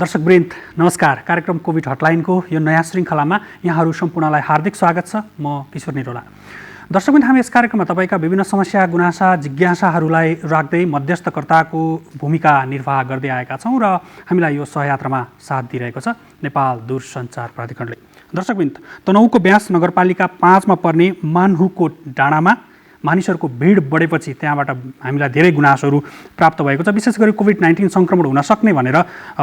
दर्शकवृन्द नमस्कार। कार्यक्रम कोभिड हटलाइनको यो नयाँ श्रृङ्खलामा यहाँहरू सम्पूर्णलाई हार्दिक स्वागत छ। म किशोर निरोला। दर्शकवृन्द, हामी यस कार्यक्रममा तपाईका विभिन्न समस्या, गुनासा, जिज्ञासाहरूलाई राख्दै मध्यस्थकर्ताको भूमिका निर्वाह गर्दै आएका छौँ र हामीलाई यो सहयात्रामा साथ दिइरहेको छ नेपाल दूरसञ्चार प्राधिकरणले। दर्शकवृन्द, तनहुँको ब्यास नगरपालिका 5 मा पर्ने मानहुको डाँडामा मानिसहरूको भिड बढेपछि त्यहाँबाट हामीलाई धेरै गुनासोहरू प्राप्त भएको छ। विशेष गरी कोभिड-19 सङ्क्रमण हुन सक्ने भनेर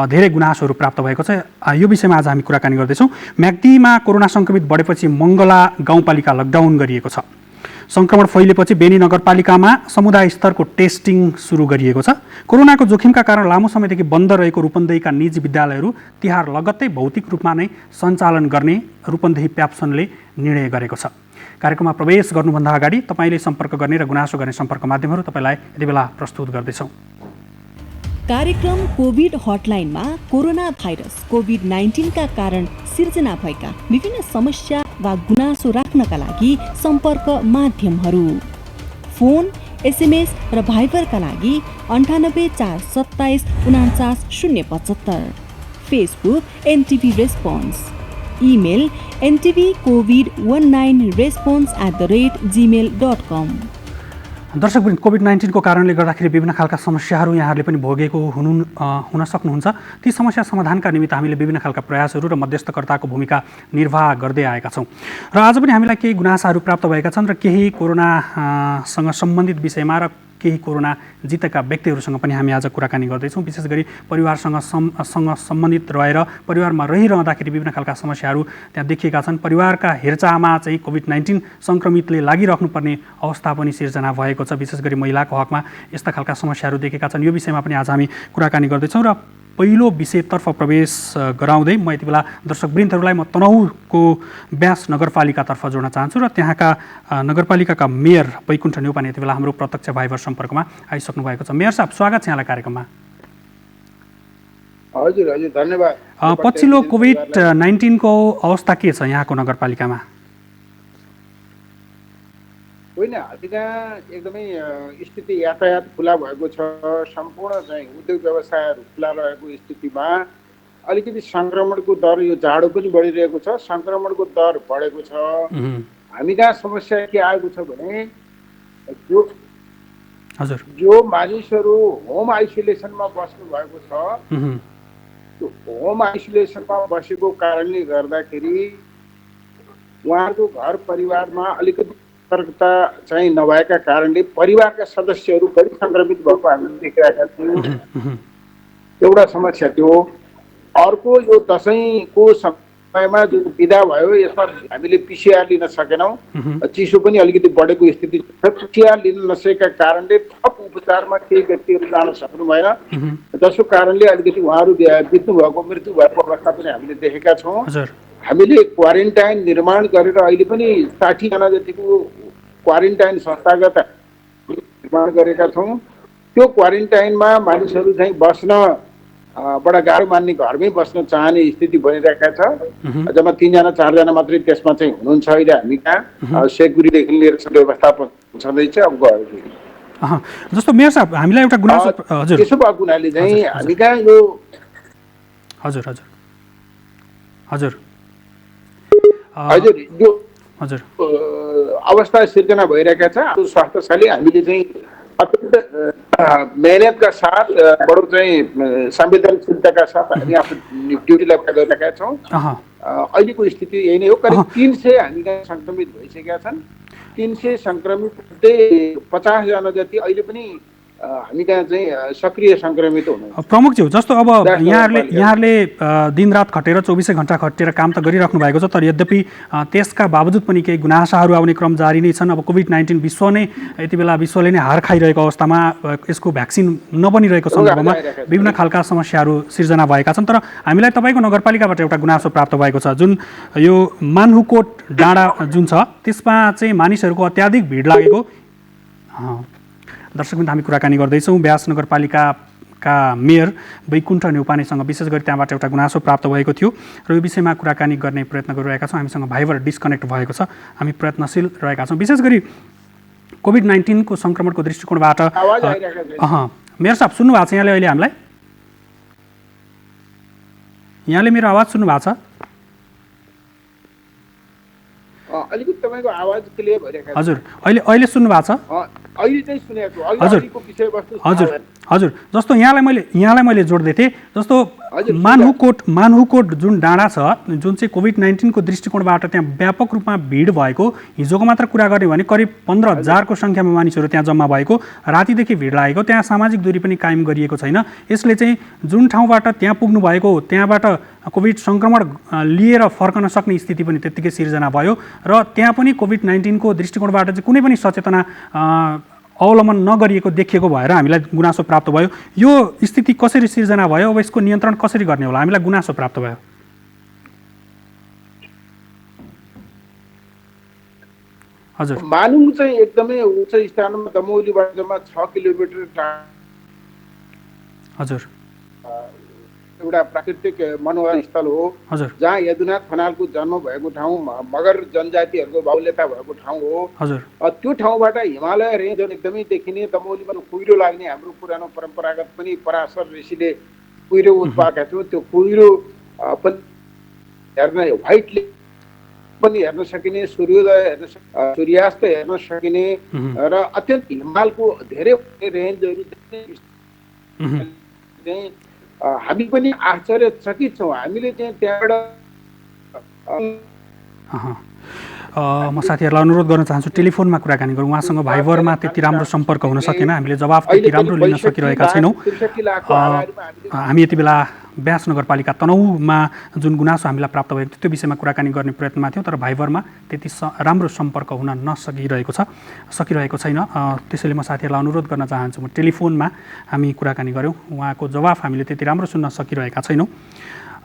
धेरै गुनासोहरू प्राप्त भएको छ। यो विषयमा आज हामी कुराकानी गर्दैछौँ। म्याग्दीमा कोरोना सङ्क्रमित बढेपछि मङ्गला गाउँपालिका लकडाउन गरिएको छ। सङ्क्रमण फैलेपछि बेनी नगरपालिकामा समुदाय स्तरको टेस्टिङ सुरु गरिएको छ। कोरोनाको जोखिमका कारण लामो समयदेखि बन्द रहेको रूपन्देहीका निजी विद्यालयहरू तिहार लगत्तै भौतिक रूपमा नै सञ्चालन गर्ने रूपन्देही प्याप्सनले निर्णय गरेको छ। कार्यक्रममा प्रवेश गर्नुभन्दा अगाडि तपाईँले सम्पर्क गर्ने र गुनासो गर्ने सम्पर्क माध्यमहरू तपाईँलाई यति बेला प्रस्तुत गर्दैछौँ। कार्यक्रम कोभिड हटलाइनमा कोरोना भाइरस कोभिड-19 का कारण सिर्जना भएका विभिन्न समस्या वा गुनासो राख्नका लागि सम्पर्क माध्यमहरू: फोन, एसएमएस र भाइबरका लागि 98 427 49 075, Facebook NTV response, email ntvcovid19response@gmail.com। दर्शकवृन्द, कोभिड-19 को कारणले गर्दाखेरि विभिन्न खालका समस्याहरू यहाँहरूले पनि भोगेको हुन सक्नुहुन्छ। ती समस्या समाधानका निमित्त हामीले विभिन्न खालका प्रयासहरू र मध्यस्थकर्ताको भूमिका निर्वाह गर्दै आएका छौँ। र आज पनि हामीलाई केही गुनासाहरू प्राप्त भएका छन् र केही कोरोनासँग सम्बन्धित विषयमा र केही कोरोना जितेका व्यक्तिहरूसँग पनि हामी आज कुराकानी गर्दैछौँ। विशेष गरी परिवारसँग सम्बन्धित रहेर परिवारमा रहिरहँदाखेरि विभिन्न खालका समस्याहरू त्यहाँ देखिएका छन्। परिवारका हेरचाहमा चाहिँ कोभिड-19 सङ्क्रमितले लागिराख्नुपर्ने अवस्था पनि सिर्जना भएको छ। विशेष गरी महिलाको हकमा यस्ता खालका समस्याहरू देखेका छन्। यो विषयमा पनि आज हामी कुराकानी गर्दैछौँ र पहिलो विषयतर्फ प्रवेश गराउँदै म यति बेला दर्शकवृन्दहरूलाई म तनहुँको ब्यास नगरपालिकातर्फ जोड्न चाहन्छु र त्यहाँका नगरपालिकाका मेयर वैकुण्ठ न्यौपाने यति बेला हाम्रो प्रत्यक्ष भाइबर सम्पर्कमा आइसक्नु भएको छ। मेयर साहब, स्वागत छ यहाँलाई कार्यक्रममा। हजुर हजुर, धन्यवाद। पछिल्लो कोभिड-19 को अवस्था के छ यहाँको नगरपालिकामा? होइन, हामीका एकदमै स्थिति यातायात खुला भएको छ। सम्पूर्ण चाहिँ उद्योग व्यवसायहरू खुला रहेको स्थितिमा अलिकति सङ्क्रमणको दर, यो जाडो पनि बढिरहेको छ, सङ्क्रमणको दर बढेको छ। हामी कहाँ समस्या के आएको छ भने जो मानिसहरू होम आइसोलेसनमा बस्नु भएको छ, त्यो होम आइसोलेसनमा बसेको कारणले गर्दाखेरि उहाँहरूको घर परिवारमा अलिकति सतर्कता चाहिँ नभएका कारणले परिवारका सदस्यहरू बढी सङ्क्रमित भएको हामीले देखिरहेका थियौँ। एउटा समस्या त्यो। अर्को, यो दसैँको समयमा जुन बिदा भयो, यसमा हामीले पिसिआर लिन सकेनौँ। चिसो पनि अलिकति बढेको स्थिति छ। पिसिआर लिन नसकेका कारणले थप उपचारमा केही व्यक्तिहरू जान सक्नु भएन, जसको कारणले अलिकति उहाँहरू बित्नु भएको, मृत्यु भएको अवस्था पनि हामीले देखेका छौँ। हामीले क्वारेन्टाइन निर्माण गरेर अहिले पनि 60 जना जतिको क्वारेन्टाइन संस्थागत निर्माण गरेका छौँ। त्यो क्वारेन्टाइनमा मानिसहरू चाहिँ बस्न बडा गाह्रो मान्ने, घरमै बस्न चाहने स्थिति बनिरहेका छ। जम्मा 3 जना 4 जना मात्रै त्यसमा चाहिँ हुनुहुन्छ अहिले हामी कहाँ। सेक्युरिटीदेखि लिएर व्यवस्थापन छँदैछ। अब गयो जस्तो मेयर साहब, हामीलाई एउटा गुनासो त्यसो भएको हुनाले चाहिँ हामी कहाँ यो हजुर हजुर हजुर हजुर यो हजुर अवस्था सिर्जना भइरहेका छ। स्वास्थ्यशाली हामीले चाहिँ अत्यन्त मेहनतका साथ, बडो चाहिँ संवेदनशीलताका साथ हामी आफ्नो ड्युटीलाई गरिरहेका छौँ। अहिलेको स्थिति यही नै हो। करिब 300 हामी सङ्क्रमित भइसकेका छन्। 300 सङ्क्रमित मध्ये 50 जना जति अहिले पनि हामी कहाँ चाहिँ सक्रिय सङ्क्रमित हुनुहुन्छ। प्रमुखज्यू, जस्तो अब यहाँहरूले दिनरात खटेर 24 घण्टा खटेर काम त गरिराख्नु भएको छ, तर यद्यपि त्यसका बावजुद पनि केही गुनासाहरू आउने क्रम जारी नै छन्। अब कोभिड-19 यति बेला विश्वले नै हार खाइरहेको अवस्थामा यसको भ्याक्सिन नबनिरहेको सन्दर्भमा विभिन्न खालका समस्याहरू सिर्जना भएका छन्। तर हामीलाई तपाईँको नगरपालिकाबाट एउटा गुनासो प्राप्त भएको छ, जुन यो मानहुकोट डाँडा जुन छ त्यसमा चाहिँ मानिसहरूको अत्याधिक भिड लागेको। दर्शकवृन्द, हामी कुराकानी गर्दैछौँ ब्यास नगरपालिकाका मेयर वैकुण्ठ न्यौपानेसँग। विशेष गरी त्यहाँबाट एउटा गुनासो प्राप्त भएको थियो र यो विषयमा कुराकानी गर्ने प्रयत्न गरिरहेका छौँ। हामीसँग भाइबर डिस्कनेक्ट भएको छ, हामी प्रयत्नशील रहेका छौँ। विशेष गरी कोभिड-19 को सङ्क्रमणको दृष्टिकोणबाट मेयर साहब सुन्नुभएको छ यहाँले अहिले हामीलाई? यहाँले मेरो आवाज सुन्नु भएको छ? अलिकति तपाईँको आवाज क्लियर भइरहेको छ। हजुर, अहिले सुन्नु भएको छ? अहिले चाहिँ सुनेको छु। हजुर अहिलेको विषयवस्तु हजुर जस्तो यहाँलाई मैले जोड्दै थिएँ, जस्तो मानहुकोट जुन डाँडा छ, जुन चाहिँ कोभिड-19 को दृष्टिकोणबाट त्यहाँ व्यापक रूपमा भिड भएको, हिजोको मात्र कुरा गर्ने भने करिब 15,000 को सङ्ख्यामा मानिसहरू त्यहाँ जम्मा भएको, रातिदेखि भिड लागेको, त्यहाँ सामाजिक दूरी पनि कायम गरिएको छैन। यसले चाहिँ जुन ठाउँबाट त्यहाँ पुग्नु भएको, त्यहाँबाट कोभिड सङ्क्रमण लिएर फर्कन सक्ने स्थिति पनि त्यत्तिकै सिर्जना भयो र त्यहाँ पनि कोभिड-19 को दृष्टिकोणबाट चाहिँ कुनै पनि सचेतना अवलम्बन नगरिएको देखिएको भएर हामीलाई गुनासो प्राप्त भयो। यो स्थिति कसरी सिर्जना भयो, अब यसको नियन्त्रण कसरी गर्ने होला, हामीलाई गुनासो प्राप्त भयो? हजुर, मानुङ चाहिँ एकदमै उच्च स्थानमा दमौलीबाट जम्मा 6 किलोमिटर हजुर एउटा प्राकृतिक मनोहर स्थल हो, हजुर जहाँ यदुनाथ खनालको जन्म भएको ठाउँ, मगर जनजातिहरूको बाहुल्यता भएको ठाउँ हो। हजुर त्यो ठाउँबाट हिमालय रेन्ज एकदमै देखिने, दमौलीमा कुहिरो लाग्ने हाम्रो पुरानो परम्परागत पनि पराशर ऋषिले कुहिरो उत्पादका थियौँ। त्यो कुहिरो पनि हेर्न, व्हाइटले पनि हेर्न सकिने, सूर्योदय हेर्न, सूर्यास्त हेर्न सकिने र अत्यन्त हिमालको धेरै रेन्जहरू चाहिँ हामी पनि आश्चर्यचकित छौँ। हामीले चाहिँ त्यहाँबाट म साथीहरूलाई अनुरोध गर्न चाहन्छु टेलिफोनमा कुराकानी गरौँ। उहाँसँग भाइबरमा त्यति राम्रो सम्पर्क हुन सकेन, हामीले जवाफ त्यति राम्रो लिन सकिरहेका छैनौँ। हामी यति बेला ब्यास नगरपालिका तनहुँमा जुन गुनासो हामीलाई प्राप्त भएको थियो त्यो विषयमा कुराकानी गर्ने प्रयत्नमा थियौँ, तर भाइबरमा त्यति राम्रो सम्पर्क हुन सकिरहेको छैन। त्यसैले म साथीहरूलाई अनुरोध गर्न चाहन्छु, म टेलिफोनमा हामी कुराकानी गऱ्यौँ, उहाँको जवाफ हामीले त्यति राम्रो सुन्न सकिरहेका छैनौँ।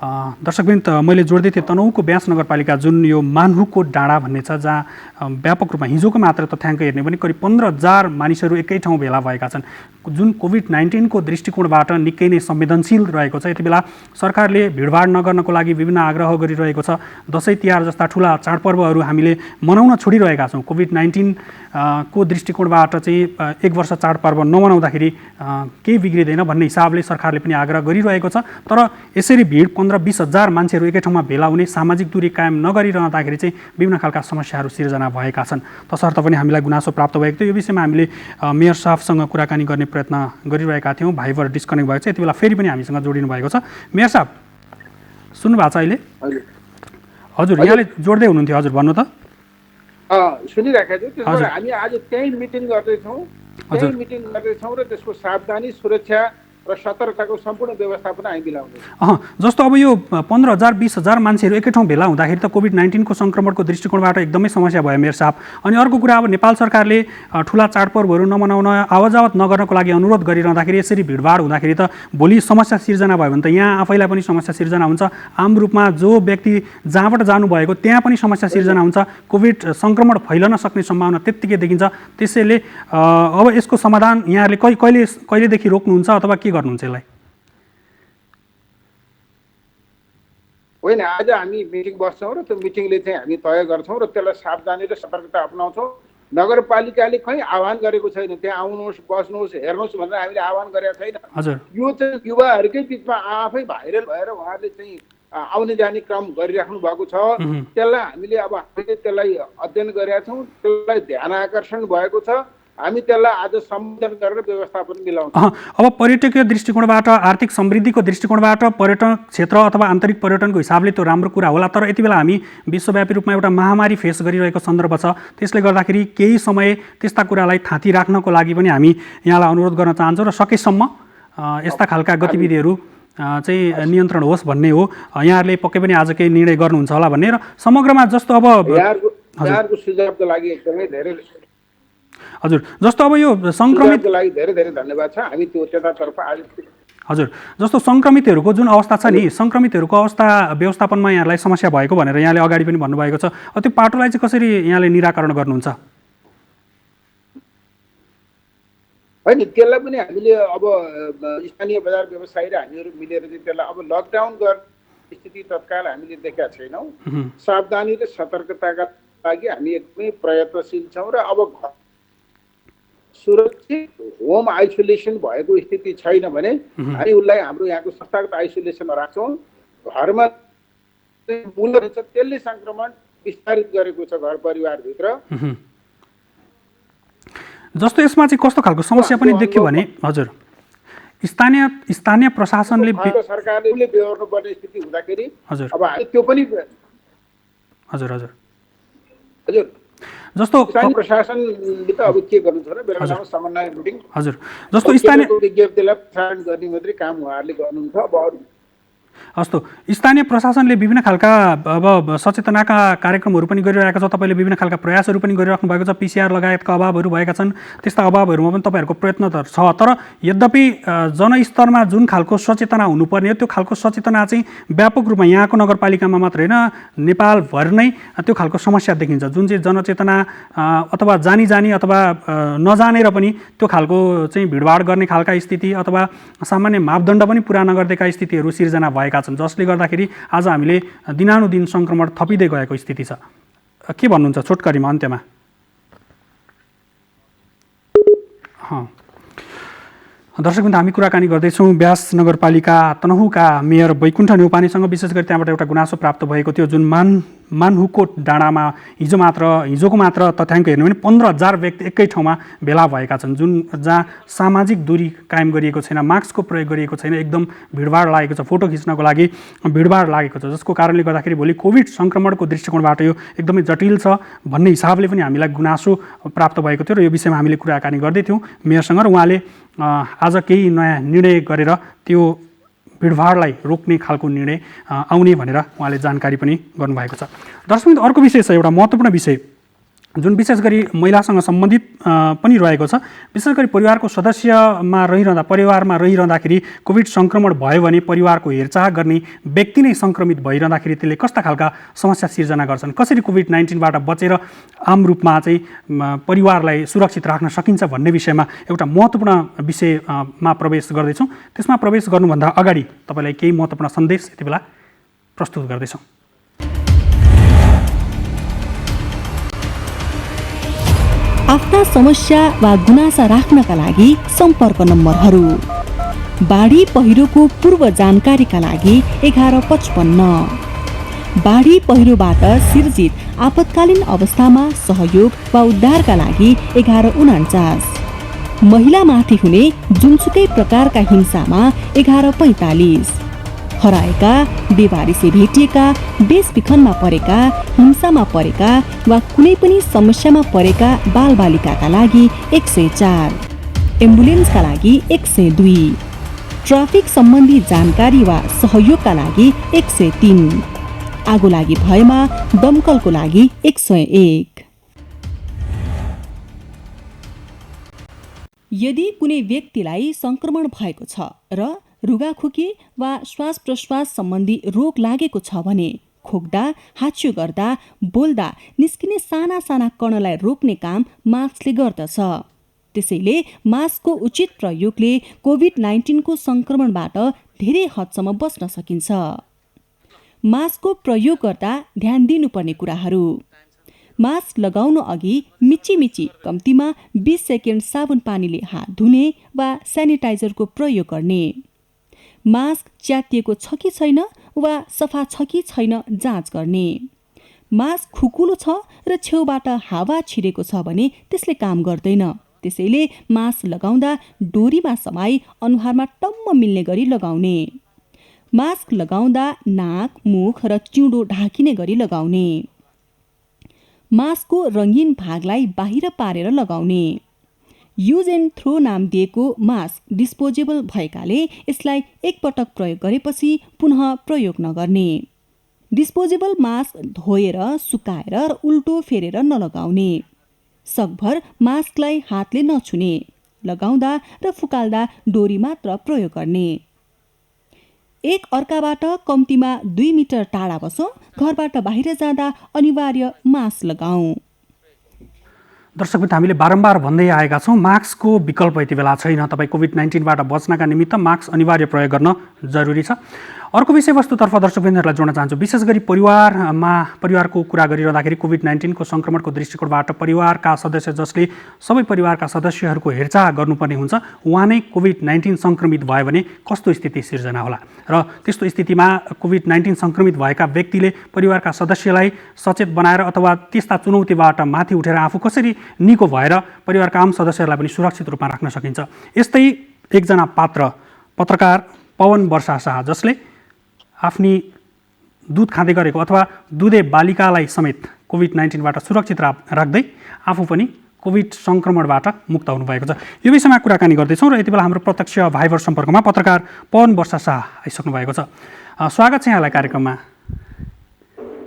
दर्शकवृन्द, मैले जोड्दै थिएँ तनहुँको ब्यास नगरपालिका जुन यो मानहुकोट डाँडा भन्ने छ, जहाँ व्यापक रूपमा हिजोको मात्र तथ्याङ्क हेर्ने भने करिब 15,000 मानिसहरू एकै ठाउँ भेला भएका छन्, जुन कोभिड-19 को दृष्टिकोणबाट निकै नै संवेदनशील रहेको छ। यति बेला सरकारले भिडभाड नगर्नको लागि विभिन्न आग्रह गरिरहेको छ। दसैँ तिहार जस्ता ठुला चाडपर्वहरू हामीले मनाउन छोडिरहेका छौँ। कोभिड-19 को दृष्टिकोणबाट चाहिँ एक वर्ष चाडपर्व नमनाउँदाखेरि केही बिग्रिँदैन भन्ने हिसाबले सरकारले पनि आग्रह गरिरहेको छ। तर यसरी भिड 15-20 हजार मान्छेहरू एकै ठाउँमा भेला हुने, सामाजिक दूरी कायम नगरिरहँदाखेरि चाहिँ विभिन्न खालका समस्याहरू सिर्जना भएका छन्। तसर्थ पनि हामीलाई गुनासो प्राप्त भएको थियो। यो विषयमा हामीले मेयर साहबसँग कुराकानी गर्ने प्रयत्न गरिरहेका थियौँ। भाइबर डिस्कनेक्ट भएको छ, यति बेला फेरि पनि हामीसँग जोडिनु भएको छ। मेयर साहब सुन्नु भएको छ अहिले? हजुर, यहाँले जोड्दै हुनुहुन्थ्यो, हजुर भन्नु त। सुनिरहेका थियौँ। त्यसबाट हामी आज त्यही मिटिङ गर्दैछौँ र त्यसको सावधानी, सुरक्षा र सतर्कताको सम्पूर्ण व्यवस्थापन हामी मिलाउँदैछौँ। जस्तो अब यो 15,000-20 हजार मान्छेहरू एकै ठाउँ भेला हुँदाखेरि त कोभिड-19 को सङ्क्रमणको दृष्टिकोणबाट एकदमै समस्या भयो मेयर साहब। अनि अर्को कुरा, अब नेपाल सरकारले ठुला चाडपर्वहरू नमनाउन, आवत नगर्नको लागि अनुरोध गरिरहँदाखेरि यसरी भिडभाड हुँदाखेरि त भोलि समस्या सिर्जना भयो भने त यहाँ आफैलाई पनि समस्या सिर्जना हुन्छ। आम रूपमा जो व्यक्ति जहाँबाट जानुभएको त्यहाँ पनि समस्या सिर्जना हुन्छ। कोभिड सङ्क्रमण फैलन सक्ने सम्भावना त्यत्तिकै देखिन्छ। त्यसैले अब यसको समाधान यहाँहरूले कहिलेदेखि रोक्नुहुन्छ अथवा के गर्नुहुन्छ यसलाई? होइन, आज हामी मिटिङ बस्छौँ र त्यो मिटिङले चाहिँ हामी तय गर्छौँ र त्यसलाई सावधानी र सतर्कता अपनाउँछौँ। नगरपालिकाले कहीँ आह्वान गरेको छैन, त्यहाँ आउनुहोस्, बस्नुहोस्, हेर्नुहोस् भनेर हामीले आह्वान गरेका छैन। हजुर, यो चाहिँ युवाहरूकै बिचमा आफै भाइरल भएर उहाँहरूले चाहिँ आउने जाने क्रम गरिराख्नु भएको छ। त्यसलाई हामीले अध्ययन गरेका छौँ, त्यसलाई ध्यान आकर्षण भएको छ। हामी त्यसलाई आज सम्बोधन गरेर व्यवस्थापन मिलाउँछौँ। अब पर्यटकीय दृष्टिकोणबाट, आर्थिक समृद्धिको दृष्टिकोणबाट पर्यटन क्षेत्र अथवा आन्तरिक पर्यटनको हिसाबले त्यो राम्रो कुरा होला। तर यति बेला हामी विश्वव्यापी रूपमा एउटा महामारी फेस गरिरहेको सन्दर्भ छ। त्यसले गर्दाखेरि केही समय त्यस्ता कुरालाई थाँती राख्नको लागि पनि हामी यहाँलाई अनुरोध गर्न चाहन्छौँ र सकेसम्म यस्ता खालका गतिविधिहरू चाहिँ नियन्त्रण होस् भन्ने हो। यहाँहरूले पक्कै पनि आज केही निर्णय गर्नुहुन्छ होला भन्ने। र समग्रमा जस्तो अब यहाँहरूको सुझावको लागि एकदमै धेरै हजुर, जस्तो अब यो सङ्क्रमितको लागि धेरै धेरै धन्यवाद छ। हामी त्यो त्यतातर्फ आज हजुर, जस्तो सङ्क्रमितहरूको जुन अवस्था छ नि, सङ्क्रमितहरूको अवस्था व्यवस्थापनमा यहाँलाई समस्या भएको भनेर यहाँले अगाडि पनि भन्नुभएको छ। त्यो पाटोलाई चाहिँ कसरी यहाँले निराकरण गर्नुहुन्छ? होइन, त्यसलाई पनि हामीले अब स्थानीय बजार व्यवसायी र हामीहरू मिलेर चाहिँ त्यसलाई अब लकडाउन गर्ने स्थिति तत्काल हामीले देखेका छैनौँ। सावधानी र सतर्कताका लागि हामी एकदमै प्रयत्नशील छौँ र अब सुरक्षित होम आइसोलेसन भएको स्थिति छैन भने हामी उसलाई हाम्रो यहाँको संस्थागत आइसोलेसनमा राख्छौँ। घरमा मूल रहेछ त्यसले संक्रमण विस्तारित गरेको छ घर परिवारभित्र। जस्तो यसमा चाहिँ कस्तो खालको समस्या पनि देखियो भने हजुर स्थानीय प्रशासनले सरकारले बेहोर्नु पर्ने स्थिति हुँदाखेरि हजुर अब त्यो पनि हजुर हजुर हजुर जस्तो प्रशासनले त अब के गर्नु छ र बेलामा समन्वय मिटिङ हजुर जस्तो स्थानीय विज्ञप्तिलाई प्रसारण गर्ने मात्रै काम उहाँहरूले गर्नुहुन्छ। अब अरू हस्तो स्थानीय प्रशासनले विभिन्न खालका अब सचेतनाका कार्यक्रमहरू पनि गरिरहेको छ, तपाईँले विभिन्न खालका प्रयासहरू पनि गरिराख्नु भएको छ, पिसिआर लगायतका अभावहरू भएका छन्, त्यस्ता अभावहरूमा पनि तपाईँहरूको प्रयत्न त छ। तर यद्यपि जनस्तरमा जुन खालको सचेतना हुनुपर्ने हो त्यो खालको सचेतना चाहिँ व्यापक रूपमा यहाँको नगरपालिकामा मात्र होइन नेपालभर नै त्यो खालको समस्या देखिन्छ, जुन चाहिँ जनचेतना अथवा जानी अथवा नजानेर पनि त्यो खालको चाहिँ भिडभाड गर्ने खालका स्थिति अथवा सामान्य मापदण्ड पनि पुरा नगर्देका स्थितिहरू सिर्जना भएका छन्, जसले गर्दाखेरि आज हामीले दिनानुदिन संक्रमण थपिँदै गएको स्थिति छ। के भन्नुहुन्छ छोटकरीमा अन्त्यमा? दर्शकवृन्द, हामी कुराकानी गर्दैछौँ ब्यास नगरपालिका तनहुँका मेयर वैकुण्ठ न्यौपानेसँग। विशेष गरी त्यहाँबाट एउटा गुनासो प्राप्त भएको थियो, जुन मानहुको डाँडामा हिजोको मात्र तथ्याङ्क हेर्नु भने 15,000 व्यक्ति एकै ठाउँमा भेला भएका छन्, जहाँ सामाजिक दूरी कायम गरिएको छैन, मास्कको प्रयोग गरिएको छैन, एकदम भिडभाड लागेको छ, फोटो खिच्नको लागि भिडभाड लागेको छ, जसको कारणले गर्दाखेरि भोलि कोभिड सङ्क्रमणको दृष्टिकोणबाट यो एकदमै जटिल छ भन्ने हिसाबले पनि हामीलाई गुनासो प्राप्त भएको थियो र यो विषयमा हामीले कुराकानी गर्दैथ्यौँ मेयरसँग। र उहाँले आज केही नयाँ निर्णय गरेर त्यो भिडभाडलाई रोक्ने खालको निर्णय आउने भनेर उहाँले जानकारी पनि गर्नुभएको छ। दर्शक, अर्को विषय छ, एउटा महत्त्वपूर्ण विषय जुन विशेष गरी महिलासँग सम्बन्धित पनि रहेको छ। विशेष गरी परिवारमा रहिरहँदाखेरि कोभिड सङ्क्रमण भयो भने परिवारको हेरचाह गर्ने व्यक्ति नै सङ्क्रमित भइरहँदाखेरि त्यसले कस्ता खालका समस्या सिर्जना गर्छन्, कसरी कोभिड-19बाट बचेर आम रूपमा चाहिँ परिवारलाई सुरक्षित राख्न सकिन्छ भन्ने विषयमा एउटा महत्त्वपूर्ण विषयमा प्रवेश गर्दैछौँ। त्यसमा प्रवेश गर्नुभन्दा अगाडि तपाईँलाई केही महत्त्वपूर्ण सन्देश यति बेला प्रस्तुत गर्दैछौँ। आफ्ना समस्या वा गुनासा राख्नका लागि सम्पर्क नम्बरहरू: बाढी पहिरोको पूर्व जानकारीका लागि 1155, बाढी पहिरोबाट सिर्जित आपतकालीन अवस्थामा सहयोग वा उद्धारका लागि 1149, महिलामाथि हुने जुनसुकै प्रकारका हिंसामा 1145, हराएका, बेवारिसे भेटिएका, बेचबिखनमा परेका, हिंसामा परेका वा कुनै पनि समस्यामा परेका बालबालिकाका लागि 104, एम्बुलेन्सका लागि 102, ट्राफिक सम्बन्धी जानकारी वा सहयोगका लागि 103, आगो लागि भएमा दमकलको लागि 101। यदि कुनै व्यक्तिलाई संक्रमण भएको छ र रुगाखोकी वा श्वास प्रश्वास सम्बन्धी रोग लागेको छ भने खोक्दा, हाच्यो गर्दा, बोल्दा निस्किने साना साना कणलाई रोक्ने काम मास्कले गर्दछ। त्यसैले मास्कको उचित प्रयोगले कोभिड-19 को संक्रमणबाट धेरै हदसम्म बच्न सकिन्छ। मास्कको प्रयोग गर्दा ध्यान दिनुपर्ने कुराहरू: मास्क लगाउनु अघि मिची कम्तीमा 20 सेकेन्ड साबुन पानीले हात धुने वा सेनिटाइजरको प्रयोग गर्ने, मास्क च्यातिएको छ कि छैन वा सफा छ कि छैन जाँच गर्ने, मास्क खुकुलो छ र छेउबाट हावा छिरेको छ भने त्यसले काम गर्दैन, त्यसैले मास्क लगाउँदा डोरीमा समाई अनुहारमा टम्म मिल्ने गरी लगाउने, मास्क लगाउँदा नाक, मुख र चिउँडो ढाकिने गरी लगाउने, मास्कको रङ्गीन भागलाई बाहिर पारेर लगाउने, युज एन्ड थ्रो नाम दिएको मास्क डिस्पोजेबल भएकाले यसलाई एकपटक प्रयोग गरेपछि पुनः प्रयोग नगर्ने, डिस्पोजेबल मास्क धोएर सुकाएर र उल्टो फेरेर नलगाउने, सकभर मास्कलाई हातले नछुने, लगाउँदा र फुकाल्दा डोरी मात्र प्रयोग गर्ने, एक अर्काबाट कम्तीमा 2 मिटर टाढा बसौँ, घरबाट बाहिर जाँदा अनिवार्य मास्क लगाऊ। दर्शकवृन्द, हामीले बारम्बार भन्दै आएका छौँ मास्कको विकल्प यति बेला छैन। तपाईँ कोभिड-19बाट बच्नका निमित्त मास्क अनिवार्य प्रयोग गर्न जरुरी छ। अर्को विषयवस्तुतर्फ दर्शकवृन्दहरूलाई जोड्न चाहन्छु। विशेष गरी परिवारको कुरा गरिरहँदाखेरि कोभिड-19को सङ्क्रमणको दृष्टिकोणबाट परिवारका सदस्य जसले सबै परिवारका सदस्यहरूको हेरचाह गर्नुपर्ने हुन्छ, उहाँ नै कोभिड-19 सङ्क्रमित भयो भने कस्तो स्थिति सिर्जना होला र त्यस्तो स्थितिमा कोभिड-19 सङ्क्रमित भएका व्यक्तिले परिवारका सदस्यलाई सचेत बनाएर अथवा त्यस्ता चुनौतीबाट माथि उठेर आफू कसरी निको भएर परिवारका आम सदस्यहरूलाई पनि सुरक्षित रूपमा राख्न सकिन्छ। यस्तै एकजना पत्रकार पवन वर्षा शाह, जसले आफ्नी दुध खाँदै गरेको अथवा दुधे बालिकालाई समेत कोभिड-19बाट सुरक्षित राख्दै आफू पनि कोभिड सङ्क्रमणबाट मुक्त हुनुभएको छ। यो विषयमा कुराकानी गर्दैछौँ र यति बेला हाम्रो प्रत्यक्ष भाइबर सम्पर्कमा पत्रकार पवन वर्षा शाह आइसक्नु भएको छ। स्वागत छ यहाँलाई कार्यक्रममा।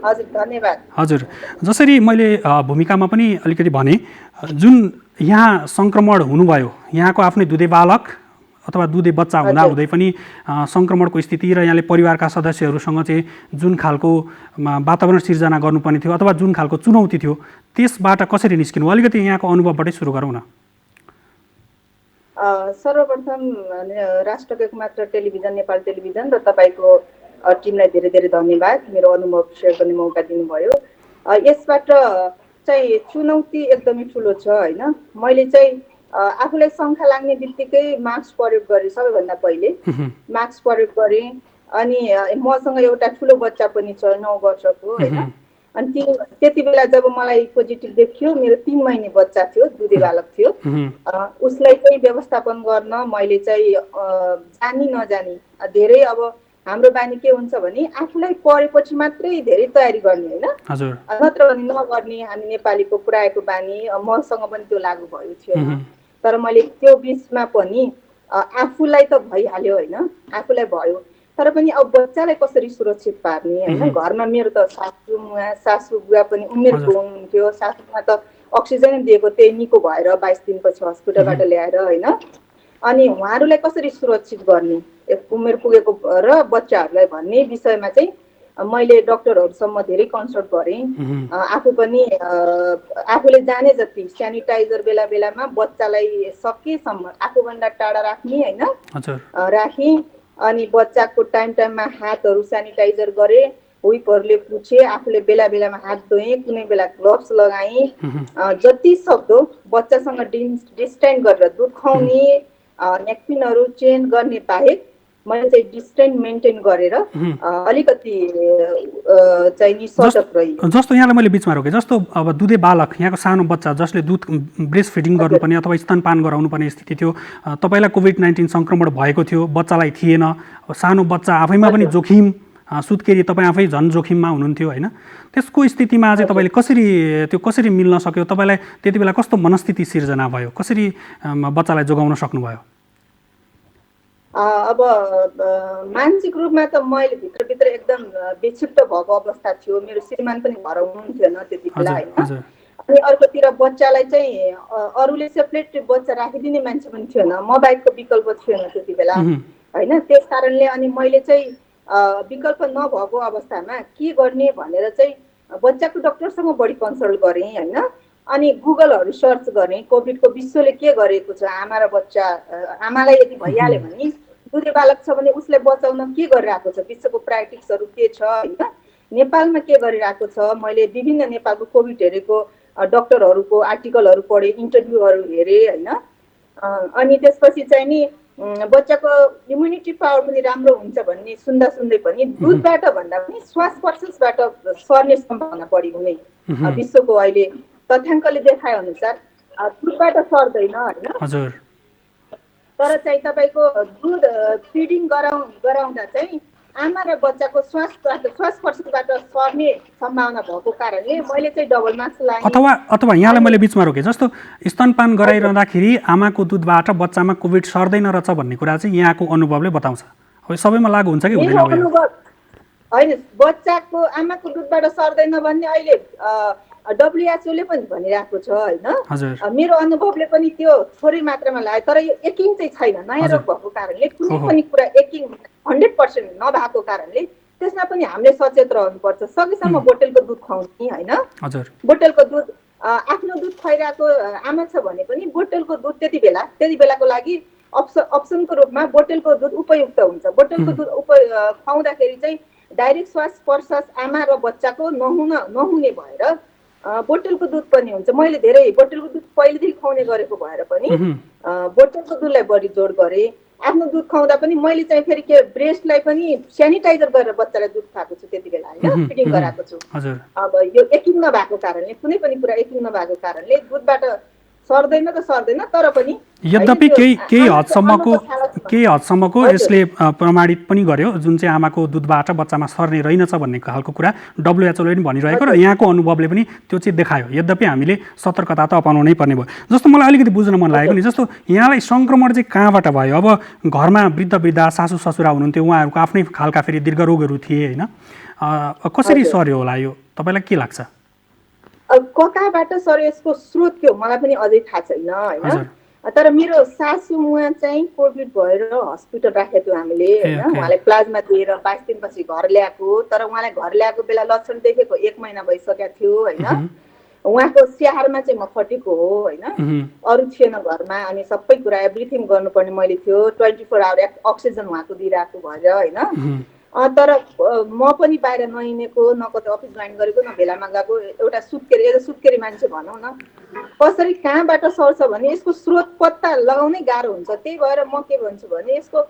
हजुर, धन्यवाद। हजुर, जसरी मैले भूमिकामा पनि अलिकति भने, जुन यहाँ सङ्क्रमण हुनुभयो, यहाँको आफ्नै दुधे बालक अथवा दुधे बच्चा हुँदाहुँदै पनि सङ्क्रमणको स्थिति र यहाँले परिवारका सदस्यहरूसँग चाहिँ जुन खालको वातावरण सिर्जना गर्नुपर्ने थियो अथवा जुन खालको चुनौती थियो, त्यसबाट कसरी निस्किनु? अलिकति यहाँको अनुभवबाटै सुरु गरौँ न। सर्वप्रथम राष्ट्रको एकमात्र टेलिभिजन नेपाल टेलिभिजन र तपाईँको टिमलाई धेरै धेरै धन्यवाद, मेरो अनुभव सेयर गर्ने मौका दिनुभयो। यसबाट चाहिँ चुनौती एकदमै ठुलो छ होइन। मैले चाहिँ आफूलाई शङ्का लाग्ने बित्तिकै मास्क प्रयोग गरेँ। सबैभन्दा पहिले मास्क प्रयोग गरेँ। अनि मसँग एउटा ठुलो बच्चा पनि छ, 9 वर्षको होइन। अनि त्यति बेला जब मलाई पोजिटिभ देखियो, मेरो 3 महिने बच्चा थियो, दुधे बालक थियो, उसलाई चाहिँ व्यवस्थापन गर्न मैले चाहिँ जानी नजानी धेरै, अब हाम्रो बानी के हुन्छ भने आफूलाई परेपछि मात्रै धेरै तयारी गर्ने होइन, नत्र भने नगर्ने हामी नेपालीको पुराएको बानी। मसँग पनि त्यो लागू भयो थियो। तर मैले त्यो बिचमा पनि आफूलाई त भइहाल्यो होइन, आफूलाई भयो, तर पनि अब बच्चालाई कसरी सुरक्षित पार्ने होइन। घरमा मेरो त सासू बुवा पनि उमेरको हुनुहुन्थ्यो। सासूमा त अक्सिजन दिएको, त्यही निको भएर 22 दिनपछि हस्पिटलबाट ल्याएर होइन। अनि उहाँहरूलाई कसरी सुरक्षित गर्ने, उमेर पुगेको र बच्चाहरूलाई भन्ने विषयमा चाहिँ मैले डक्टरहरूसम्म धेरै कन्सल्ट गरेँ। आफू पनि आफूले जाने जति सेनिटाइजर बेला बेलामा बच्चालाई सकेसम्म आफूभन्दा टाढा राख्ने होइन, राखेँ। अनि बच्चाको टाइममा हातहरू सेनिटाइजर गरेँ, हुइपहरूले पुछे, आफूले बेला बेलामा हात धोएँ, कुनै बेला ग्लोभ्स लगाएँ। जति सक्दो बच्चासँग डिस्टेन्स गरेर दुध खुवाउने, नेपकिनहरू चेन्ज गर्ने बाहेक मैले चाहिँ डिस्टेन्स मेन्टेन गरेर अलिकति चाहिँ सतर्क रही। जस्तो यहाँलाई मैले बिचमा रोकेँ, जस्तो अब दुधे बालक, यहाँको सानो बच्चा जसले दुध ब्रेस्ट फिडिङ गर्नुपर्ने अथवा स्तनपान गराउनुपर्ने स्थिति थियो, तपाईँलाई कोभिड-19 सङ्क्रमण भएको थियो, बच्चालाई थिएन, सानो बच्चा आफैमा पनि जोखिम, सुत्केरी तपाईँ आफै झन् जोखिममा हुनुहुन्थ्यो होइन। त्यसको स्थितिमा चाहिँ तपाईँले कसरी मिल्न सक्यो? तपाईँलाई त्यति बेला कस्तो मनस्थिति सिर्जना भयो? कसरी बच्चालाई जोगाउन सक्नुभयो? अब मानसिक रूपमा त मैले भित्रभित्र एकदम विक्षिप्त भएको अवस्था थियो। मेरो श्रीमान पनि घर हुनुहुन्थेन त्यति बेला होइन। अनि अर्कोतिर बच्चालाई चाहिँ अरूले सेपरेट बच्चा राखिदिने मान्छे पनि थिएन, म बाहेकको विकल्प थिएन त्यति बेला होइन। त्यस कारणले अनि मैले चाहिँ विकल्प नभएको अवस्थामा के गर्ने भनेर चाहिँ बच्चाको डक्टरसँग बढी कन्सल्ट गरेँ होइन। अनि गुगलहरू सर्च गरेँ, कोभिडको विश्वले के गरेको छ, आमा र बच्चा, आमालाई यदि भइहाल्यो भने दुधे बालक छ भने उसलाई बचाउन के गरिरहेको छ, विश्वको प्राक्टिसहरू के छ होइन, नेपालमा के गरिरहेको छ। मैले विभिन्न नेपालको कोभिड हेरेको डक्टरहरूको आर्टिकलहरू पढेँ, इन्टरभ्यूहरू हेरेँ होइन। अनि त्यसपछि चाहिँ नि बच्चाको इम्युनिटी पावर पनि राम्रो हुन्छ भन्ने सुन्दा सुन्दै पनि दुधबाट भन्दा पनि श्वास प्रश्वासबाट सर्ने सम्भावना बढी हुने विश्वको अहिले तथ्याङ्कले देखाए अनुसार दुधबाट सर्दैन होइन। तर चाहिँ तपाईँको दुध फिडिङ गराउँदा चाहिँ आमा र बच्चाको श्वास प्रश्वासबाट सर्ने सम्भावना भएको कारणले मैले चाहिँ डबल मास्क लगाएँ। अथवा यहाँलाई मैले बिचमा रोकेँ, जस्तो स्तनपान गराइरहँदाखेरि आमाको दुधबाट बच्चामा कोभिड सर्दैन रहेछ भन्ने कुरा चाहिँ यहाँको अनुभवले बताउँछ। अब सबैमा लागु हुन्छ कि हुँदैन? होइन, बच्चाको आमाको दुधबाट सर्दैन भन्ने अहिले WHO ले पनि भनिरहेको छ होइन। मेरो अनुभवले पनि त्यो थोरै मात्रामा लाग्यो, तर यो एकिङ चाहिँ छैन। नयाँ रोग भएको कारणले कुनै पनि कुरा एकिङ 100% नभएको कारणले त्यसमा पनि हामीले सचेत रहनुपर्छ। सकेसम्म बोतलको दुध खुवाउने होइन, बोतलको दुध आफ्नो दुध खुवाइरहेको आमा छ भने पनि बोतलको दुध त्यति बेलाको लागि अप्सनको रूपमा बोतलको दुध उपयुक्त हुन्छ। बोतलको दुध खुवाउँदाखेरि चाहिँ डाइरेक्ट श्वास प्रश्वास आमा र बच्चाको नहुने भएर बोतलको दुध पनि हुन्छ। मैले धेरै बोतलको दुध पहिलेदेखि खुवाउने गरेको भएर पनि बोतलको दुधलाई बढी जोड गरेँ। आफ्नो दुध खुवाउँदा पनि मैले चाहिँ फेरि के ब्रेस्टलाई पनि सेनिटाइजर गरेर बच्चालाई दुध खुवाएको छु त्यति बेला होइन, फिडिङ गराएको छु। अब यो यकिन नभएको कारणले, कुनै पनि कुरा यकिन नभएको कारणले दुधबाट सर्दैन त सर्दैन, तर पनि यद्यपि केही हदसम्मको यसले प्रमाणित पनि गर्यो जुन चाहिँ आमाको दुधबाट बच्चामा सर्ने रहेनछ भन्ने खालको कुरा WHO ले पनि भनिरहेको र यहाँको अनुभवले पनि त्यो चाहिँ देखायो। यद्यपि हामीले सतर्कता त अपनाउनु नै पर्ने भयो। जस्तो मलाई अलिकति बुझ्न मन लागेको नि, जस्तो यहाँलाई सङ्क्रमण चाहिँ कहाँबाट भयो? अब घरमा वृद्ध सासू ससुरा हुनुहुन्थ्यो, उहाँहरूको आफ्नै खालका फेरि दीर्घरोगहरू थिए होइन, कसरी सर्यो होला यो, तपाईँलाई के लाग्छ? कहाँबाट सर यसको स्रोत के हो मलाई पनि अझै थाहा छैन होइन, तर मेरो सासू मुवा चाहिँ कोभिड भएर हस्पिटल राखेको थियो हामीले होइन। उहाँलाई प्लाज्मा दिएर 22 दिनपछि घर ल्याएको, तर उहाँलाई घर ल्याएको बेला लक्षण देखेको 1 महिना भइसकेको थियो होइन। उहाँको स्याहारमा चाहिँ म खटेको हो होइन, अरू थिएन घरमा, अनि सबै कुरा एभ्रिथिङ गर्नुपर्ने मैले थियो। 24 आवर अक्सिजन उहाँको दिइरहेको भएर होइन। तर म पनि बाहिर नहिँडेको, न कतै अफिस जोइन गरेको, न भेलामा गएको, एउटा सुत्केरी मान्छे भनौँ न। कसरी कहाँबाट सर्छ भने यसको स्रोत पत्ता लगाउनै गाह्रो हुन्छ। त्यही भएर म के भन्छु भने यसको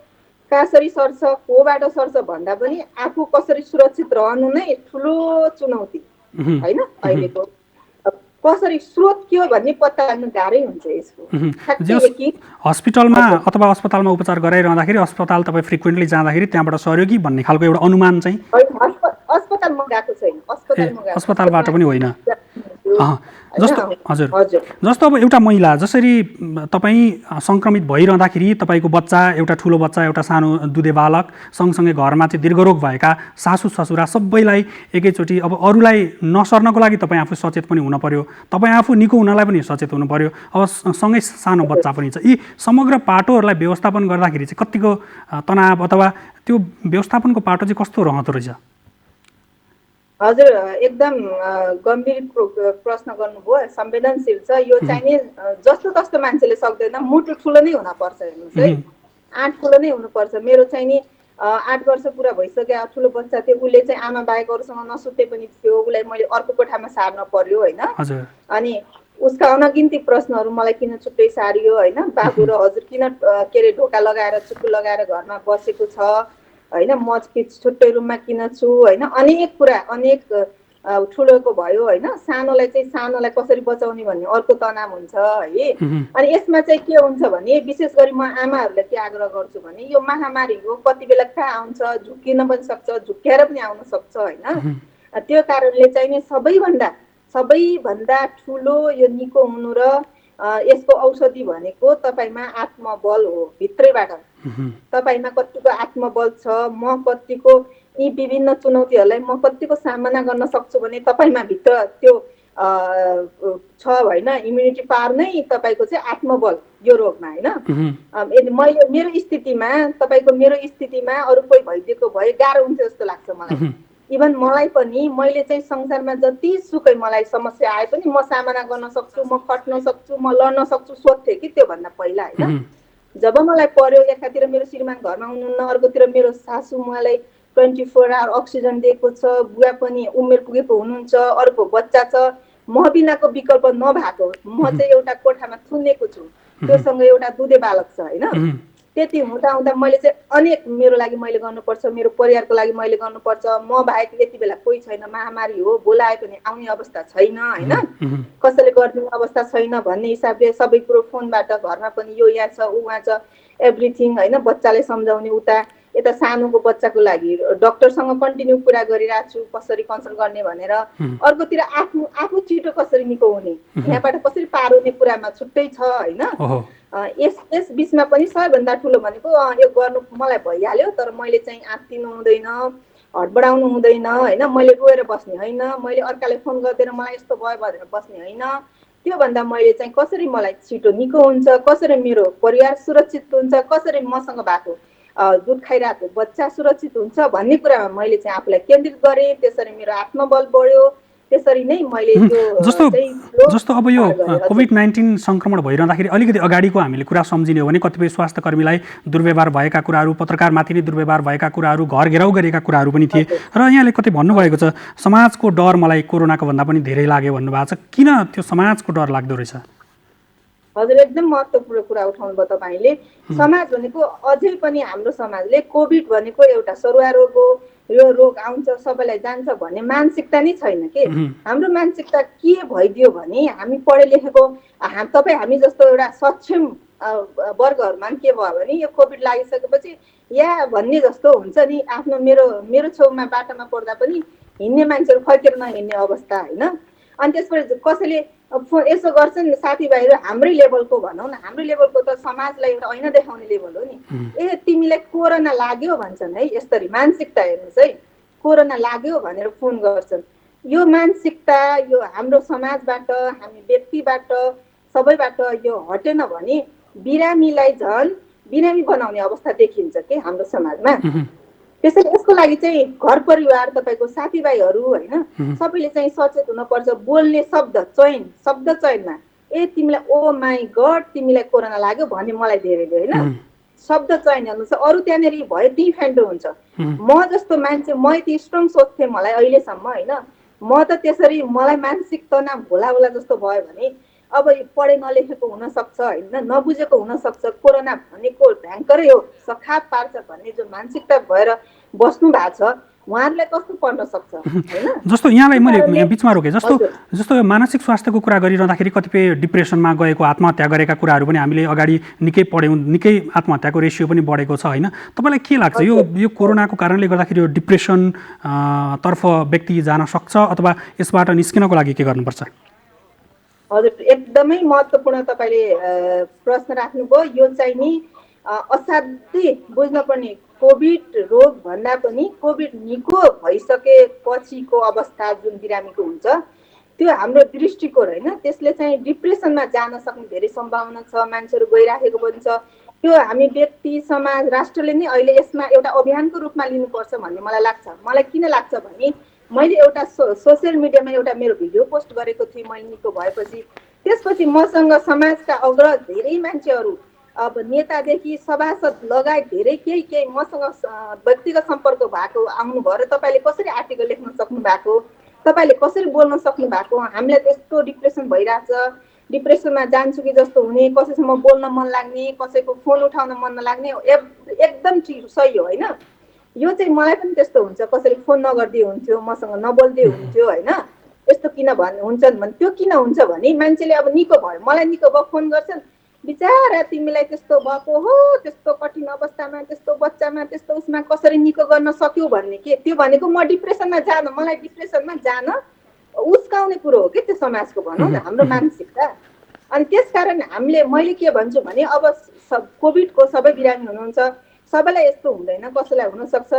कसरी सर्छ, कोबाट सर्छ भन्दा पनि आफू कसरी सुरक्षित रहनु नै ठुलो चुनौती होइन अहिलेको। कसरी स्रोत के हो भन्ने पत्ता लाग्नु गाह्रै हुन्छ यसको। हस्पिटलमा अथवा अस्पतालमा उपचार गराइरहँदाखेरि अस्पताल तपाईँ फ्रिक्वेन्टली जाँदाखेरि त्यहाँबाट सर्यो कि भन्ने खालको एउटा अनुमान चाहिँ? अस्पतालमा गएको छैन, अस्पतालबाट पनि होइन। जस्तो अब एउटा महिला जसरी तपाईँ सङ्क्रमित भइरहँदाखेरि तपाईँको बच्चा, एउटा ठुलो बच्चा, एउटा सानो दुधे बालक, सँगसँगै घरमा चाहिँ दीर्घरोग भएका सासू ससुरा सबैलाई एकैचोटि अब अरूलाई नसर्नको लागि तपाईँ आफू सचेत पनि हुन पर्यो, तपाईँ आफू निको हुनलाई पनि सचेत हुनु पर्यो, अब सँगै सानो बच्चा पनि छ। यी समग्र पाटोहरूलाई व्यवस्थापन गर्दाखेरि चाहिँ कतिको तनाव अथवा त्यो व्यवस्थापनको पाटो चाहिँ कस्तो रहँदो रहेछ? हजुर, एकदम गम्भीर प्रश्न गर्नुभयो, संवेदनशील छ यो चाहिँ नि। जस्तो तस्तो मान्छेले सक्दैन, मुटु ठुलो नै हुनपर्छ हेर्नुहोस् है, आँट ठुलो नै हुनुपर्छ। मेरो चाहिँ नि 8 वर्ष पुरा भइसक्यो, ठुलो बच्चा थियो, उसले चाहिँ आमा बाहेक अरूसँग नसुते पनि थियो, उसलाई मैले अर्को कोठामा सार्न पर्यो होइन। अनि उसका अनगिन्ती प्रश्नहरू मलाई किन छुट्टै सारियो होइन, बाबु र हजुर किन के अरे ढोका लगाएर चुप्पी लगाएर घरमा बसेको छ होइन, म छुट्टै रुममा किन छु होइन, अनेक कुरा अनेक ठुलोको भयो होइन। सानोलाई कसरी बचाउने भन्ने अर्को तनाव हुन्छ है। अनि यसमा चाहिँ के हुन्छ भने विशेष गरी म आमाहरूलाई के आग्रह गर्छु भने यो महामारी हो, कति बेला कहाँ आउँछ, झुक्किन पनि सक्छ, झुक्क्याएर पनि आउन सक्छ होइन। त्यो कारणले चाहिँ नि सबैभन्दा ठुलो यो निको हुनु र यसको औषधि भनेको तपाईँमा आत्मबल हो। भित्रैबाट तपाईँमा कतिको आत्मबल छ, म कतिको यी विभिन्न चुनौतीहरूलाई म कतिको सामना गर्न सक्छु भने तपाईँमा भित्र त्यो छ होइन। इम्युनिटी पावर नै तपाईँको चाहिँ आत्मबल यो रोगमा होइन। मेरो स्थितिमा अरू कोही भइदिएको भए गाह्रो हुन्थ्यो जस्तो लाग्छ मलाई। इभन मलाई पनि मैले चाहिँ संसारमा जति सुकै मलाई समस्या आए पनि म सामना गर्न सक्छु, म खट्न सक्छु, म लड्न सक्छु सोध्थेँ कि त्योभन्दा पहिला होइन। जब मलाई पर्यो, एकातिर मेरो श्रीमान घरमा हुनुहुन्न, अर्कोतिर मेरो सासू उहाँलाई 24 आवर अक्सिजन दिएको छ, बुवा पनि उमेर पुगेको हुनुहुन्छ, अर्को बच्चा छ, म बिनाको विकल्प नभएको, म चाहिँ एउटा कोठामा थुनेको छु, त्योसँग एउटा दुधे बालक छ होइन। त्यति हुँदा मैले चाहिँ अनेक मेरो लागि मैले गर्नुपर्छ, मेरो परिवारको लागि मैले गर्नुपर्छ, म बाहेक यति बेला कोही छैन, महामारी हो, बोलाए पनि आउने अवस्था छैन होइन, कसैले गरिदिने अवस्था छैन भन्ने हिसाबले सबै कुरो फोनबाट, घरमा पनि यो यहाँ छ ऊ वहाँ छ एभ्रिथिङ होइन। बच्चाले सम्झाउने उता यता सानोको बच्चाको लागि डक्टरसँग कन्टिन्यू कुरा गरिरहेको छु कसरी कन्सल्ट गर्ने भनेर। अर्कोतिर आफू छिटो कसरी निको हुने, यहाँबाट कसरी पार हुने कुरामा छुट्टै छ होइन। यस बिचमा पनि सबैभन्दा ठुलो भनेको यो गर्नु मलाई भइहाल्यो, तर मैले चाहिँ आत्तिनु हुँदैन, हडबडाउनु हुँदैन होइन, मैले रोएर बस्ने होइन, मैले अर्काले फोन गरिदिएर मलाई यस्तो भयो भनेर बस्ने होइन। त्योभन्दा मैले चाहिँ कसरी मलाई छिटो निको हुन्छ, कसरी मेरो परिवार सुरक्षित हुन्छ, कसरी मसँग भएको दुध खाइरहेको बच्चा सुरक्षित हुन्छ भन्ने कुरामा मैले चाहिँ आफूलाई केन्द्रित गरेँ। त्यसरी मेरो आत्मबल बढ्यो, त्यसरी नै मैले त्यो जस्तो अब यो कोभिड-19 सङ्क्रमण भइरहँदाखेरि अलिकति अगाडिको हामीले कुरा सम्झिने हो भने कतिपय स्वास्थ्य कर्मीलाई दुर्व्यवहार भएका कुराहरू, पत्रकारमाथि नै दुर्व्यवहार भएका कुराहरू, घर घेराउ गरेका कुराहरू पनि थिए र यहाँले कतै भन्नुभएको छ समाजको डर मलाई कोरोनाको भन्दा पनि धेरै लाग्यो भन्नुभएको छ। किन त्यो समाजको डर लाग्दो रहेछ? हजुर, एकदम महत्त्वपूर्ण कुरा उठाउनु भयो तपाईँले। समाज भनेको अझै पनि हाम्रो समाजले कोभिड भनेको एउटा सरुवा रोग हो, यो रोग आउँछ सबैलाई जान्छ भन्ने मानसिकता नै छैन के। हाम्रो मानसिकता के भइदियो भने हामी पढे लेखेको तपाईँ हामी जस्तो एउटा सक्षम वर्गहरूमा के भयो भने यो कोभिड लागिसकेपछि या भन्ने जस्तो हुन्छ नि, आफ्नो मेरो छेउमा बाटोमा पर्दा पनि हिँड्ने मान्छेहरू फर्केर नहिँड्ने अवस्था होइन। अनि त्यसपछि कसैले यसो गर्छन् साथीभाइहरू हाम्रै लेभलको भनौँ न, हाम्रो लेभलको त समाजलाई एउटा ऐना देखाउने लेभल हो नि। तिमीलाई कोरोना लाग्यो भन्छन् है, यसरी मानसिकता हेर्नुहोस् है, कोरोना लाग्यो भनेर फोन गर्छन्। यो मानसिकता यो हाम्रो समाजबाट, हामी व्यक्तिबाट, सबैबाट यो हटेन भने बिरामीलाई झन् बिरामी बनाउने अवस्था देखिन्छ के हाम्रो समाजमा। त्यसैले यसको लागि चाहिँ घर परिवार, तपाईँको साथीभाइहरू होइन, सबैले चाहिँ सचेत हुनुपर्छ। बोल्ने शब्द चयनमा तिमीलाई ओ माई गड तिमीलाई कोरोना लाग्यो भने मलाई धेरै होइन, शब्द चयन हेर्नुहोस्। अरू त्यहाँनिर भयो त्यही फ्यान्डो हुन्छ। म जस्तो मान्छे म यति स्ट्रङ सोच्थेँ मलाई अहिलेसम्म होइन, म त त्यसरी मलाई मानसिक तनाव होला जस्तो भयो भने अब पढे नलेखेको हुनसक्छ होइन, नबुझेको हुनसक्छ, कोरोना भनेको भयङ्करै हो, सखाप पार्छ भन्ने जो मानसिकता भएर बस्नु भएको छ उहाँहरूलाई कस्तो पर्न सक्छ होइन। जस्तो यहाँलाई मैले बिचमा रोकेँ, जस्तो मानसिक स्वास्थ्यको कुरा गरिरहँदाखेरि कतिपय डिप्रेसनमा गएको, आत्महत्या गरेका कुराहरू पनि हामीले अगाडि निकै पढ्यौँ, निकै आत्महत्याको रेसियो पनि बढेको छ होइन। तपाईँलाई के लाग्छ यो कोरोनाको कारणले गर्दाखेरि यो डिप्रेसन तर्फ व्यक्ति जान सक्छ अथवा यसबाट निस्किनको लागि के गर्नुपर्छ? हजुर, एकदमै महत्त्वपूर्ण तपाईँले प्रश्न राख्नुभयो। यो चाहिँ नि असाध्यै बुझ्नुपर्ने कोभिड रोग भन्दा पनि कोभिड निको भइसकेपछिको अवस्था जुन बिरामीको हुन्छ त्यो हाम्रो दृष्टिकोण होइन, त्यसले चाहिँ डिप्रेसनमा जान सक्ने धेरै सम्भावना छ, मान्छेहरू गइराखेको पनि छ। त्यो हामी व्यक्ति, समाज, राष्ट्रले नै अहिले यसमा एउटा अभियानको रूपमा लिनुपर्छ भन्ने मलाई लाग्छ। मलाई किन लाग्छ भने मैले एउटा सोसियल मिडियामा एउटा मेरो भिडियो पोस्ट गरेको थिएँ मैले निको भएपछि। त्यसपछि मसँग समाजका अग्रज धेरै मान्छेहरू, अब नेतादेखि सभासद लगायत धेरै केही मसँग व्यक्तिगत सम्पर्क भएको आउनुभयो र तपाईँले कसरी आर्टिकल लेख्न सक्नु भएको, तपाईँले कसरी बोल्न सक्नु भएको, हामीलाई त्यस्तो डिप्रेसन भइरहेछ, डिप्रेसनमा जान्छु कि जस्तो हुने, कसैसँग बोल्न मन लाग्ने, कसैको फोन उठाउन मन नलाग्ने, एकदम सही हो होइन। यो चाहिँ मलाई पनि त्यस्तो हुन्छ, कसैले फोन नगरिदिए हुन्थ्यो, मसँग नबोल्दै हुन्थ्यो होइन। यस्तो किन हुन्छन् भने त्यो किन हुन्छ भने मान्छेले अब निको भयो, मलाई निको भयो फोन गर्छन्, बिचारा तिमीलाई त्यस्तो भएको हो, त्यस्तो कठिन अवस्थामा, त्यस्तो बच्चामा, त्यस्तो उसमा कसरी निको गर्न सक्यौ भन्ने के, त्यो भनेको म डिप्रेसनमा जान, मलाई डिप्रेसनमा जान उस्काउने कुरो हो कि त्यो समाजको भनौँ न हाम्रो मानसिकता। अनि त्यसकारण मैले के भन्छु भने अब कोभिडको सबै बिरामी हुनुहुन्छ, सबैलाई यस्तो हुँदैन, कसैलाई हुनसक्छ।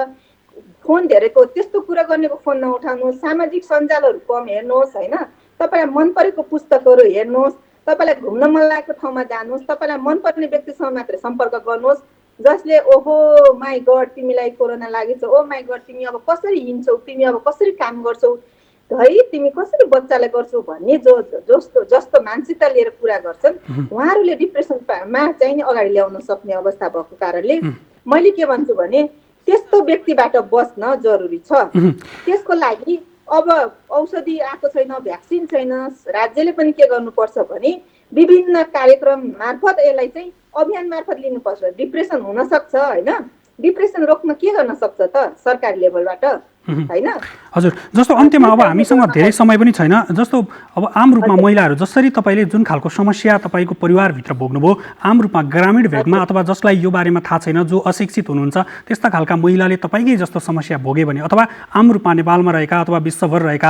फोन धेरैको त्यस्तो कुरा गर्नेको फोन नउठाउनुहोस्, सामाजिक सञ्जालहरू कम हेर्नुहोस् होइन, तपाईँलाई मन परेको पुस्तकहरू हेर्नुहोस्, तपाईँलाई घुम्न मन लागेको ठाउँमा जानुहोस्, तपाईँलाई मनपर्ने व्यक्तिसँग मात्रै सम्पर्क गर्नुहोस् जसले ओहो माई गड तिमीलाई कोरोना लागेछ, ओ माई गड तिमी अब कसरी हिँड्छौ, तिमी अब कसरी काम गर्छौ, है तिमी कसरी बच्चालाई गर्छौ भन्ने जस्तो मानसिकता लिएर कुरा गर्छन् उहाँहरूले डिप्रेसनमा चाहिँ नि अगाडि ल्याउन सक्ने अवस्था भएको कारणले मैले के भन्छु भने त्यस्तो व्यक्तिबाट बस्न जरुरी छ। त्यसको लागि अब औषधि आएको छैन, भ्याक्सिन छैन, राज्यले पनि के गर्नुपर्छ भने विभिन्न कार्यक्रम मार्फत यसलाई चाहिँ अभियान मार्फत लिनुपर्छ। डिप्रेसन हुन सक्छ हैन, डिप्रेसन रोक्न के गर्न सक्छ त सरकारी लेभलबाट हैन। हजुर, जस्तो अन्त्यमा अब हामीसँग धेरै समय पनि छैन, जस्तो अब आम रूपमा महिलाहरू जसरी तपाईले जुन खालको समस्या तपाईको परिवारभित्र भोग्नुभयो, आम रूपमा ग्रामीण भेगमा अथवा जसलाई यो बारेमा थाहा छैन, जो अशिक्षित हुनुहुन्छ त्यस्ता खालका महिलाले तपाईकै जस्तो समस्या भोगे भने अथवा आम रूपमा नेपालमा रहेका अथवा विश्वभर रहेका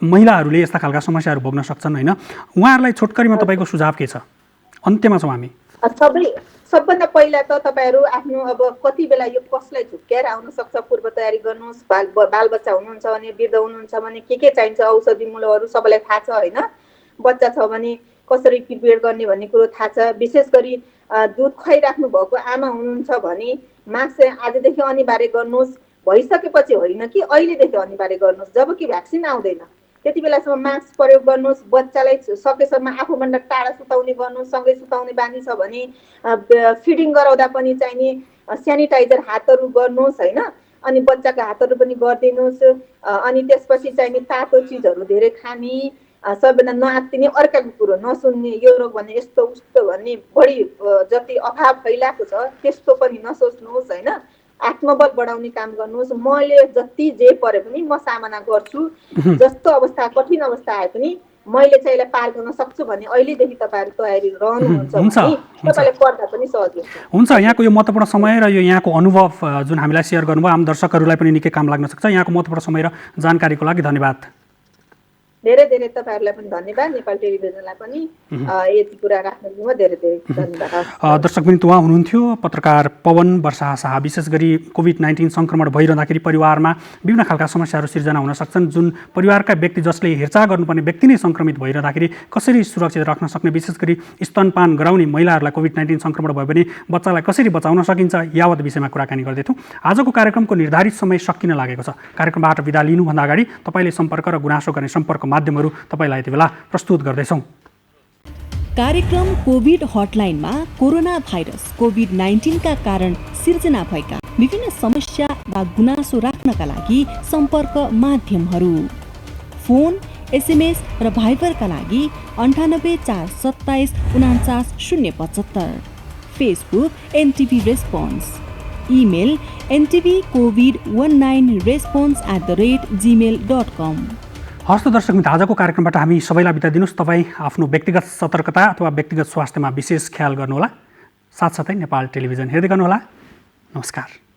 महिलाहरूले यस्ता खालका समस्याहरू भोग्न सक्छन् हैन, उहाँहरूलाई छोटकरीमा तपाईको सुझाव के छ? अन्त्यमा छौँ हामी। सबभन्दा पहिला त तपाईहरु आफ्नो अब कति बेला यो कसलाई झुक्क्याएर आउन सक्छ पूर्व तयारी गर्नुस्। बालबच्चा हुनुहुन्छ भने, वृद्ध हुनुहुन्छ भने के चाहिन्छ औषधि मूलहरू सबैलाई थाहा छ हैन। बच्चा छ भने कसरी प्रिपेयर गर्ने भन्ने कुरो थाहा छ। विशेष गरी दुध खुवाइराख्नु भएको आमा हुनुहुन्छ भने मास्क चाहिँ आजदेखि अनिवार्य गर्नुहोस्, भइसकेपछि होइन कि अहिलेदेखि अनिवार्य गर्नुहोस् जबकि भ्याक्सिन आउँदैन। त्यति बेलासम्म मास्क प्रयोग गर्नुहोस्, बच्चालाई सकेसम्म आफूभन्दा टाढा सुताउने गर्नुहोस्, सँगै सुताउने बानी छ भने फिडिङ गराउँदा पनि चाहिने सेनिटाइजर हातहरू गर्नुहोस् होइन। अनि बच्चाको हातहरू पनि गरिदिनुहोस्। अनि त्यसपछि चाहिने तातो चिजहरू धेरै खाने, सबैभन्दा नआत्तिने, अर्काको कुरो नसुन्ने, यो रोग भन्ने यस्तो उस्तो भन्ने बढी जति अभाव फैलाएको छ त्यस्तो पनि नसोच्नुहोस् होइन। आत्मबल बढाउने काम गर्नुहोस्। मैले जति जे परे पनि म सामना गर्छु, जस्तो अवस्था कठिन अवस्था आए पनि मैले चाहिँ यसलाई पार गर्न सक्छु भन्ने अहिलेदेखि तपाईँहरू तयारी रहनुहुन्छ भने तपाईँले पर्दा पनि सहज हुन्छ। यहाँको यो महत्त्वपूर्ण समय र यो यहाँको अनुभव जुन हामीलाई सेयर गर्नुभयो आम दर्शकहरूलाई पनि निकै काम लाग्न सक्छ। यहाँको महत्त्वपूर्ण समय र जानकारीको लागि धन्यवाद। धेरै धेरै तपाईँहरूलाई पनि धन्यवाद, नेपाल टेलिभिजनलाई पनि यति कुरा राख्नुमा धेरै धेरै धन्यवाद। दर्शकवृन्द, उहाँ हुनुहुन्थ्यो पत्रकार पवन वर्षा शाह। विशेष गरी कोभिड-19 सङ्क्रमण भइरहँदाखेरि परिवारमा विभिन्न खालका समस्याहरू सिर्जना हुन सक्छन्। जुन परिवारका व्यक्ति जसले हेरचाह गर्नुपर्ने व्यक्ति नै सङ्क्रमित भइरहँदाखेरि कसरी सुरक्षित राख्न सक्ने, विशेष गरी स्तनपान गराउने महिलाहरूलाई कोभिड-19 सङ्क्रमण भयो भने बच्चालाई कसरी बचाउन सकिन्छ, यावत विषयमा कुराकानी गर्दैथ्यौँ। आजको कार्यक्रमको निर्धारित समय सकिन लागेको छ। कार्यक्रमबाट बिदा लिनुभन्दा अगाडि तपाईँले सम्पर्क र गुनासो गर्ने सम्पर्क माध्यमहरू तपाईँलाई यति बेला प्रस्तुत गर्दैछौँ। कार्यक्रम कोभिड हटलाइनमा कोरोना भाइरस कोभिड-19 का कारण सिर्जना भएका विभिन्न समस्या वा गुनासो राख्नका लागि सम्पर्क माध्यमहरू: फोन, एसएमएस र भाइबरका लागि 98 427 49 075, Facebook NTV response, email ntv covid19response@gmail.com। हस्त दर्शक मित्र, आजको कार्यक्रमबाट हामी सबैलाई बिदा दिनुहोस्। तपाईँ आफ्नो व्यक्तिगत सतर्कता अथवा व्यक्तिगत स्वास्थ्यमा विशेष ख्याल गर्नुहोला। साथसाथै नेपाल टेलिभिजन हेर्दै गर्नुहोला। नमस्कार।